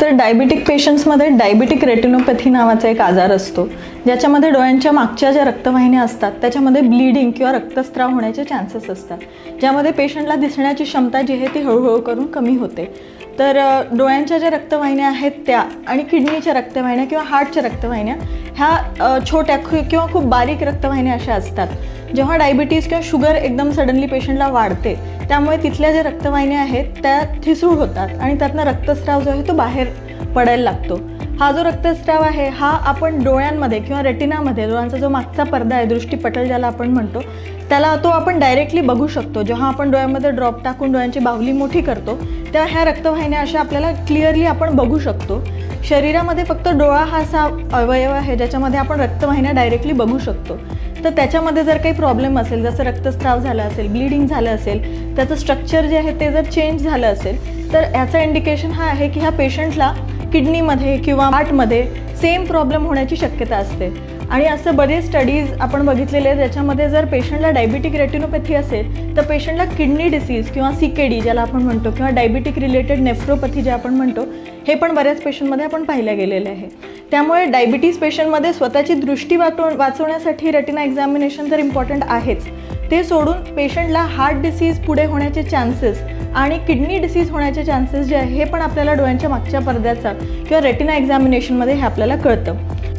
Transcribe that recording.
तर diabetic पेशंट्समध्ये diabetic retinopathy नावाचा एक आजार असतो, ज्याच्यामध्ये डोळ्यांच्या मागच्या ज्या रक्तवाहिन्या असतात त्याच्यामध्ये ब्लीडिंग किंवा रक्तस्राव होण्याचे चान्सेस असतात, ज्यामध्ये पेशंटला दिसण्याची क्षमता जी आहे ती हळूहळू करून कमी होते. तर डोळ्यांच्या ज्या रक्तवाहिन्या आहेत त्या आणि किडनीच्या रक्तवाहिन्या किंवा हार्टच्या रक्तवाहिन्या ह्या छोट्या किंवा खूप बारीक रक्तवाहिन्या अशा असतात. जेव्हा डायबिटीज किंवा शुगर एकदम सडनली पेशंटला वाढते, त्यामुळे तिथल्या ज्या रक्तवाहिन्या आहेत त्या ठिसूळ होतात आणि त्यातनं रक्तस्राव जो आहे तो बाहेर पडायला लागतो. हा जो रक्तस्राव आहे हा आपण डोळ्यांमध्ये किंवा रेटिनामध्ये, डोळ्यांचा जो मागचा पडदा आहे, दृष्टीपटल ज्याला आपण म्हणतो, त्याला तो आपण डायरेक्टली बघू शकतो. जेव्हा आपण डोळ्यामध्ये ड्रॉप टाकून डोळ्यांची बाहुली मोठी करतो तेव्हा ह्या रक्तवाहिन्या अशा आपल्याला क्लिअरली आपण बघू शकतो. शरीरामध्ये फक्त डोळा हा असा अवयव आहे ज्याच्यामध्ये आपण रक्तवाहिन्या डायरेक्टली बघू शकतो. तर त्याच्यामध्ये जर काही प्रॉब्लेम असेल, जसं रक्तस्राव झाला असेल, ब्लिडिंग झालं असेल, त्याचं स्ट्रक्चर जे आहे ते जर चेंज झालं असेल, तर याचं इंडिकेशन हा आहे की ह्या पेशंटला किडनीमध्ये किंवा हार्टमध्ये सेम प्रॉब्लेम होण्याची शक्यता असते. आणि असं बरेच स्टडीज आपण बघितलेले आहेत, ज्याच्यामध्ये जर पेशंटला डायबिटिक रेटिनोपॅथी असेल तर पेशंटला किडनी डिसीज किंवा CKD ज्याला आपण म्हणतो किंवा डायबिटिक रिलेटेड नेफ्रोपॅथी जे आपण म्हणतो, हे पण बऱ्याच पेशंटमध्ये आपण पाहिलं गेलेलं आहे. त्यामुळे डायबिटीज पेशंटमध्ये स्वतःची दृष्टी वाचवण्यासाठी रेटिना एक्झामिनेशन तर इम्पॉर्टंट आहेच. ते सोडून पेशंटला हार्ट डिसीज पुढे होण्याचे चान्सेस आणि किडनी डिसीज होण्याचे चान्सेस जे आहे हे पण आपल्याला डोळ्यांच्या मागच्या पडद्याचा किंवा रेटिना एक्झामिनेशनमध्ये हे आपल्याला कळतं.